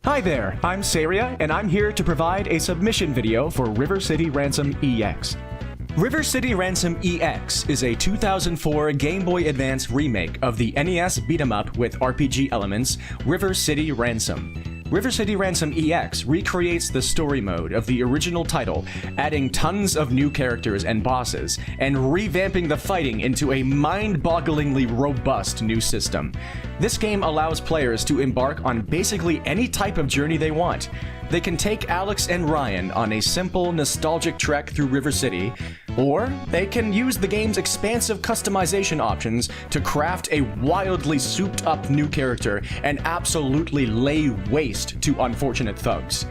Hi there, I'm Saria, and I'm here to provide a submission video for River City Ransom EX. River City Ransom EX is a 2004 Game Boy Advance remake of the NES beat-em-up with RPG elements, River City Ransom. River City Ransom EX recreates the story mode of the original title, adding tons of new characters and bosses, and revamping the fighting into a mind-bogglingly robust new system. This game allows players to embark on basically any type of journey they want. They can take Alex and Ryan on a simple, nostalgic trek through River City, or they can use the game's expansive customization options to craft a wildly souped-up new character and absolutely lay waste to unfortunate thugs.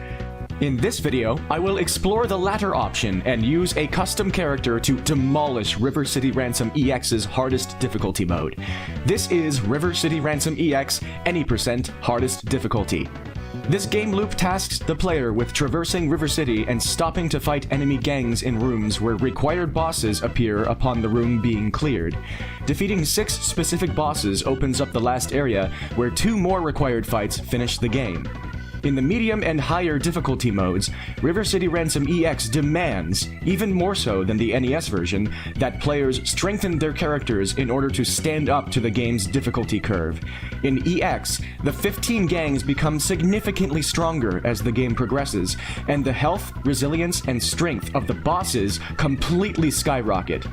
In this video, I will explore the latter option and use a custom character to demolish River City Ransom EX's hardest difficulty mode. This is River City Ransom EX Any% Hardest Difficulty. This game loop tasks the player with traversing River City and stopping to fight enemy gangs in rooms where required bosses appear upon the room being cleared. Defeating 6 specific bosses opens up the last area, where 2 more required fights finish the game. In the medium and higher difficulty modes, River City Ransom EX demands, even more so than the NES version, that players strengthen their characters in order to stand up to the game's difficulty curve. In EX, the 15 gangs become significantly stronger as the game progresses, and the health, resilience, and strength of the bosses completely skyrocket.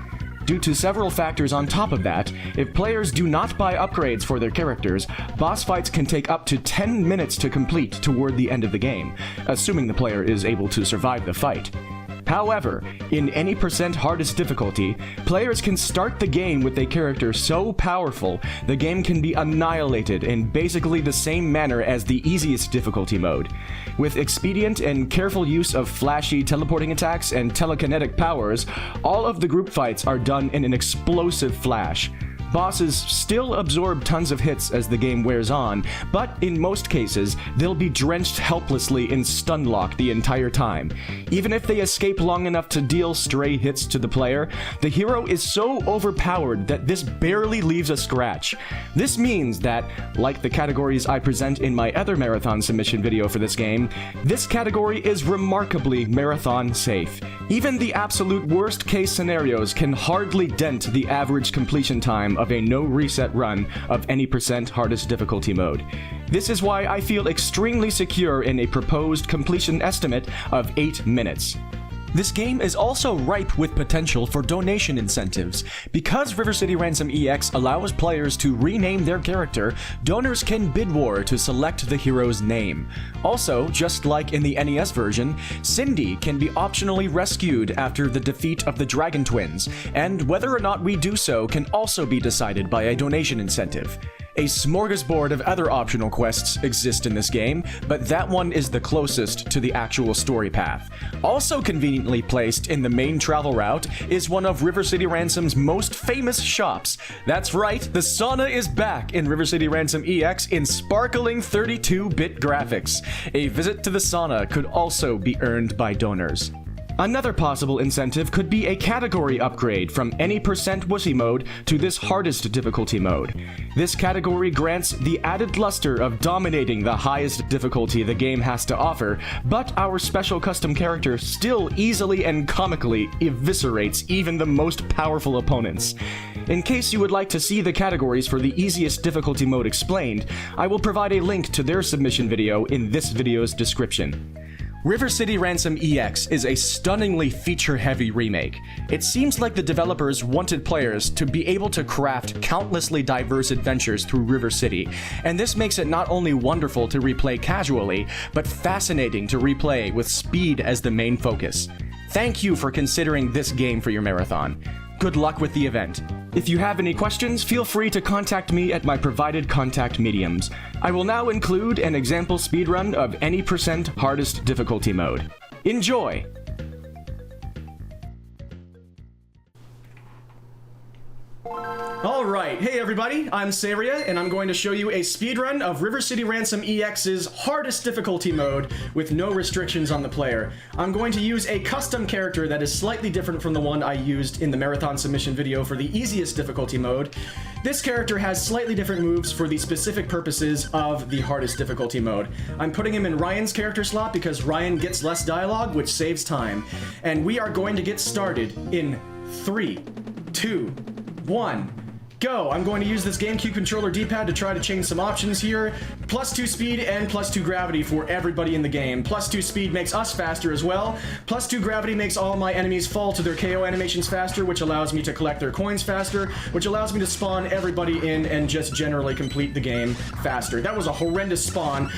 Due to several factors on top of that, if players do not buy upgrades for their characters, boss fights can take up to 10 minutes to complete toward the end of the game, assuming the player is able to survive the fight. However, in Any% Hardest Difficulty, players can start the game with a character so powerful, the game can be annihilated in basically the same manner as the easiest difficulty mode. With expedient and careful use of flashy teleporting attacks and telekinetic powers, all of the group fights are done in an explosive flash. Bosses still absorb tons of hits as the game wears on, but in most cases, they'll be drenched helplessly in stun lock the entire time. Even if they escape long enough to deal stray hits to the player, the hero is so overpowered that this barely leaves a scratch. This means that, like the categories I present in my other marathon submission video for this game, this category is remarkably marathon safe. Even the absolute worst case scenarios can hardly dent the average completion time of a no-reset run of Any% Hardest Difficulty mode. This is why I feel extremely secure in a proposed completion estimate of 8 minutes. This game is also ripe with potential for donation incentives. Because River City Ransom EX allows players to rename their character, donors can bid war to select the hero's name. Also, just like in the NES version, Cindy can be optionally rescued after the defeat of the Dragon Twins, and whether or not we do so can also be decided by a donation incentive. A smorgasbord of other optional quests exist in this game, but that one is the closest to the actual story path. Also conveniently placed in the main travel route is one of River City Ransom's most famous shops. That's right, the sauna is back in River City Ransom EX in sparkling 32-bit graphics. A visit to the sauna could also be earned by donors. Another possible incentive could be a category upgrade from Any% Wussy mode to this hardest difficulty mode. This category grants the added luster of dominating the highest difficulty the game has to offer, but our special custom character still easily and comically eviscerates even the most powerful opponents. In case you would like to see the categories for the easiest difficulty mode explained, I will provide a link to their submission video in this video's description. River City Ransom EX is a stunningly feature-heavy remake. It seems like the developers wanted players to be able to craft countlessly diverse adventures through River City, and this makes it not only wonderful to replay casually, but fascinating to replay with speed as the main focus. Thank you for considering this game for your marathon. Good luck with the event. If you have any questions, feel free to contact me at my provided contact mediums. I will now include an example speedrun of Any% Hardest Difficulty mode. Enjoy! Alright, hey everybody, I'm Saria, and I'm going to show you a speedrun of River City Ransom EX's hardest difficulty mode with no restrictions on the player. I'm going to use a custom character that is slightly different from the one I used in the marathon submission video for the easiest difficulty mode. This character has slightly different moves for the specific purposes of the hardest difficulty mode. I'm putting him in Ryan's character slot because Ryan gets less dialogue, which saves time. And we are going to get started in 3, 2, 1. Go! I'm going to use this GameCube controller D-pad to try to change some options here. +2 speed and +2 gravity for everybody in the game. +2 speed makes us faster as well. +2 gravity makes all my enemies fall to their KO animations faster, which allows me to collect their coins faster, which allows me to spawn everybody in and just generally complete the game faster. That was a horrendous spawn.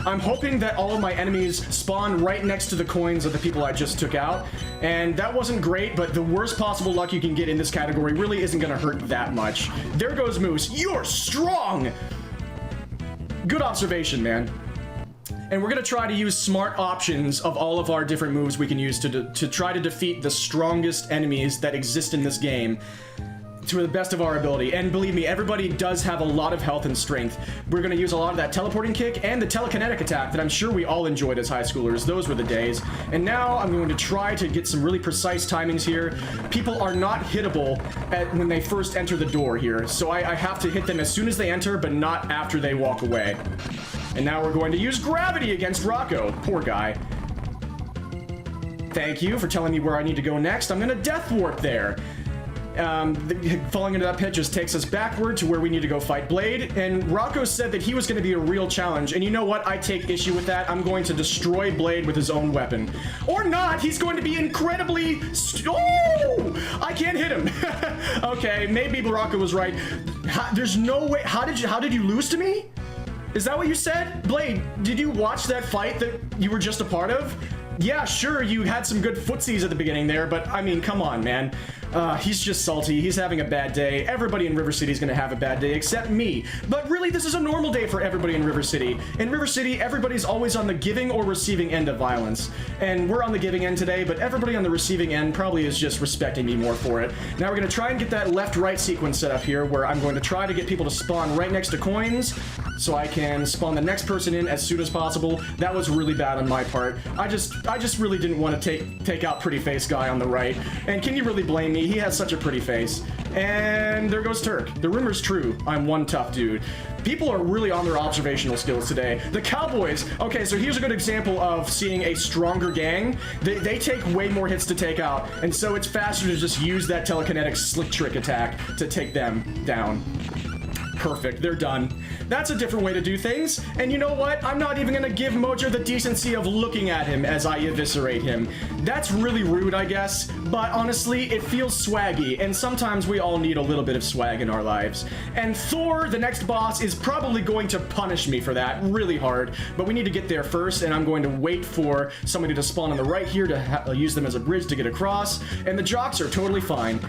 I'm hoping that all of my enemies spawn right next to the coins of the people I just took out. And that wasn't great, but the worst possible luck you can get in this category really isn't going to hurt that much. There goes Moose. You're strong! Good observation, man. And we're gonna try to use smart options of all of our different moves we can use to try to defeat the strongest enemies that exist in this game to the best of our ability. And believe me, everybody does have a lot of health and strength. We're gonna use a lot of that teleporting kick and the telekinetic attack that I'm sure we all enjoyed as high schoolers. Those were the days. And now I'm going to try to get some really precise timings here. People are not hittable when they first enter the door here, so I have to hit them as soon as they enter, but not after they walk away. And now we're going to use gravity against Rocco. Poor guy. Thank you for telling me where I need to go next. I'm gonna death warp there. Falling into that pit just takes us backward to where we need to go fight Blade, and Rocco said that he was going to be a real challenge, and you know what? I take issue with that. I'm going to destroy Blade with his own weapon. Or not! He's going to be incredibly... Oh! I can't hit him! Okay, maybe Rocco was right. There's no way... How did you lose to me? Is that what you said? Blade, did you watch that fight that you were just a part of? Yeah, sure, you had some good footsies at the beginning there, but I mean, come on, man. He's just salty. He's having a bad day. Everybody in River City is going to have a bad day except me. But really, this is a normal day for everybody in River City. In River City, everybody's always on the giving or receiving end of violence. And we're on the giving end today, but everybody on the receiving end probably is just respecting me more for it. Now we're going to try and get that left-right sequence set up here, where I'm going to try to get people to spawn right next to coins, so I can spawn the next person in as soon as possible. That was really bad on my part. I just really didn't want to take out Pretty Face Guy on the right. And can you really blame me? He has such a pretty face. And there goes Turk. The rumor's true. I'm one tough dude. People are really on their observational skills today. The Cowboys. Okay, so here's a good example of seeing a stronger gang. They take way more hits to take out, and so it's faster to just use that telekinetic slick trick attack to take them down. Perfect, they're done. That's a different way to do things, and you know what? I'm not even gonna give Mojo the decency of looking at him as I eviscerate him. That's really rude, I guess, but honestly, it feels swaggy, and sometimes we all need a little bit of swag in our lives. And Thor, the next boss, is probably going to punish me for that really hard, but we need to get there first, and I'm going to wait for somebody to spawn on the right here to use them as a bridge to get across, and the jocks are totally fine.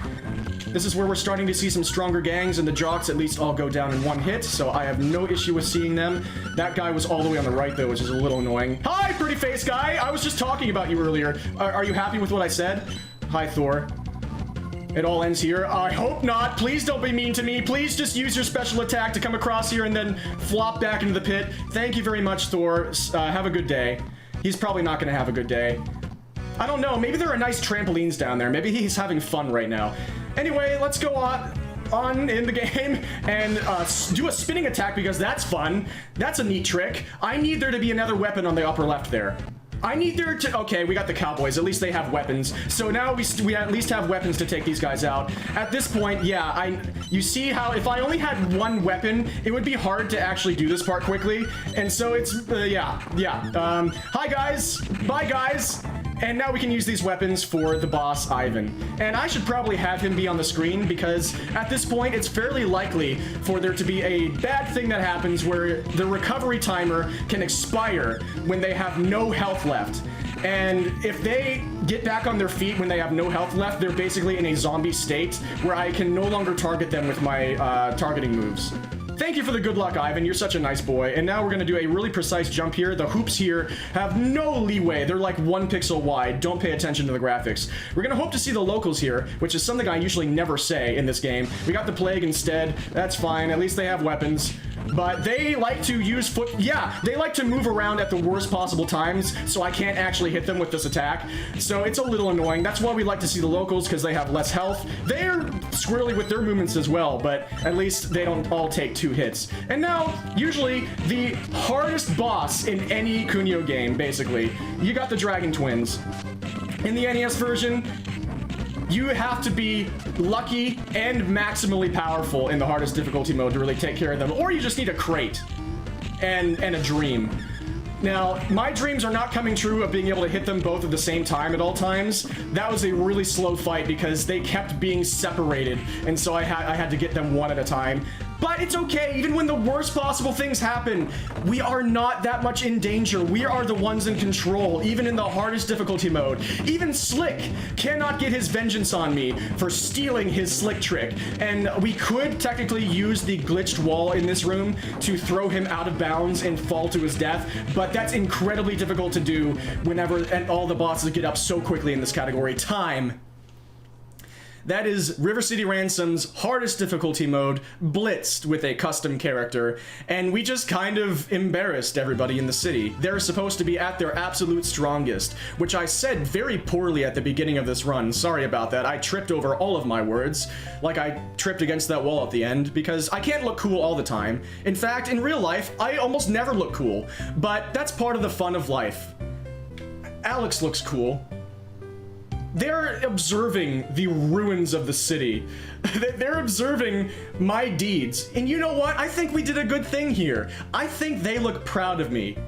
This is where we're starting to see some stronger gangs, and the jocks at least all go down in one hit, so I have no issue with seeing them. That guy was all the way on the right, though, which is a little annoying. Hi, pretty face guy! I was just talking about you earlier. Are you happy with what I said? Hi, Thor. It all ends here. I hope not. Please don't be mean to me. Please just use your special attack to come across here and then flop back into the pit. Thank you very much, Thor. Have a good day. He's probably not going to have a good day. I don't know. Maybe there are nice trampolines down there. Maybe he's having fun right now. Anyway, let's go on in the game and do a spinning attack because that's fun. That's a neat trick. I need there to be another weapon on the upper left there. I need there to... Okay, we got the Cowboys. At least they have weapons. So now we at least have weapons to take these guys out. At this point, yeah, you see how if I only had one weapon, it would be hard to actually do this part quickly. And so it's... yeah. Hi, guys. Bye, guys. And now we can use these weapons for the boss, Ivan. And I should probably have him be on the screen because at this point, it's fairly likely for there to be a bad thing that happens where the recovery timer can expire when they have no health left. And if they get back on their feet when they have no health left, they're basically in a zombie state where I can no longer target them with my targeting moves. Thank you for the good luck, Ivan. You're such a nice boy. And now we're going to do a really precise jump here. The hoops here have no leeway. They're like 1 pixel wide. Don't pay attention to the graphics. We're going to hope to see the locals here, which is something I usually never say in this game. We got the Plague instead. That's fine. At least they have weapons. But they like to use foot... Yeah, they like to move around at the worst possible times, so I can't actually hit them with this attack. So it's a little annoying. That's why we like to see the locals, because they have less health. They're squirrely with their movements as well, but at least they don't all take 2 hits. And now, usually, the hardest boss in any Kunio game, basically. You got the Dragon Twins. In the NES version, you have to be lucky and maximally powerful in the hardest difficulty mode to really take care of them, or you just need a crate and a dream. Now, my dreams are not coming true of being able to hit them both at the same time at all times. That was a really slow fight because they kept being separated, and so I had to get them one at a time. But it's okay, even when the worst possible things happen, we are not that much in danger. We are the ones in control, even in the hardest difficulty mode. Even Slick cannot get his vengeance on me for stealing his Slick trick. And we could technically use the glitched wall in this room to throw him out of bounds and fall to his death, but that's incredibly difficult to do whenever all the bosses get up so quickly in this category. Time. That is River City Ransom's hardest difficulty mode, blitzed with a custom character, and we just kind of embarrassed everybody in the city. They're supposed to be at their absolute strongest, which I said very poorly at the beginning of this run. Sorry about that. I tripped over all of my words, like I tripped against that wall at the end, because I can't look cool all the time. In fact, in real life, I almost never look cool, but that's part of the fun of life. Alex looks cool. They're observing the ruins of the city. They're observing my deeds. And you know what? I think we did a good thing here. I think they look proud of me.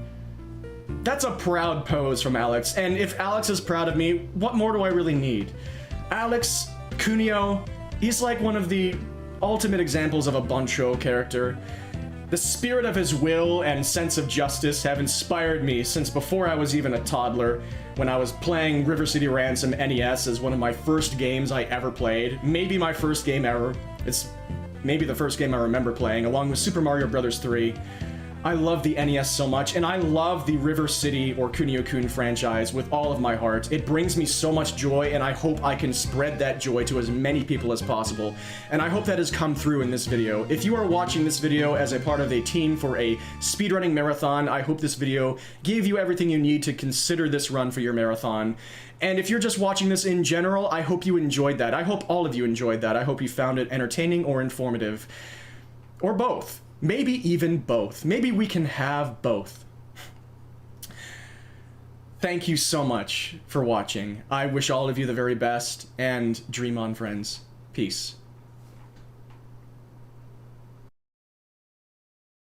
That's a proud pose from Alex. And if Alex is proud of me, what more do I really need? Alex, Kunio, he's like one of the ultimate examples of a Bancho character. The spirit of his will and sense of justice have inspired me since before I was even a toddler, when I was playing River City Ransom NES as one of my first games I ever played. Maybe my first game ever. It's maybe the first game I remember playing, along with Super Mario Bros. 3. I love the NES so much, and I love the River City or Kunio-kun franchise with all of my heart. It brings me so much joy, and I hope I can spread that joy to as many people as possible. And I hope that has come through in this video. If you are watching this video as a part of a team for a speedrunning marathon, I hope this video gave you everything you need to consider this run for your marathon. And if you're just watching this in general, I hope you enjoyed that. I hope all of you enjoyed that. I hope you found it entertaining or informative. Or both. Maybe even both. Maybe we can have both. Thank you so much for watching. I wish all of you the very best, and dream on, friends. Peace.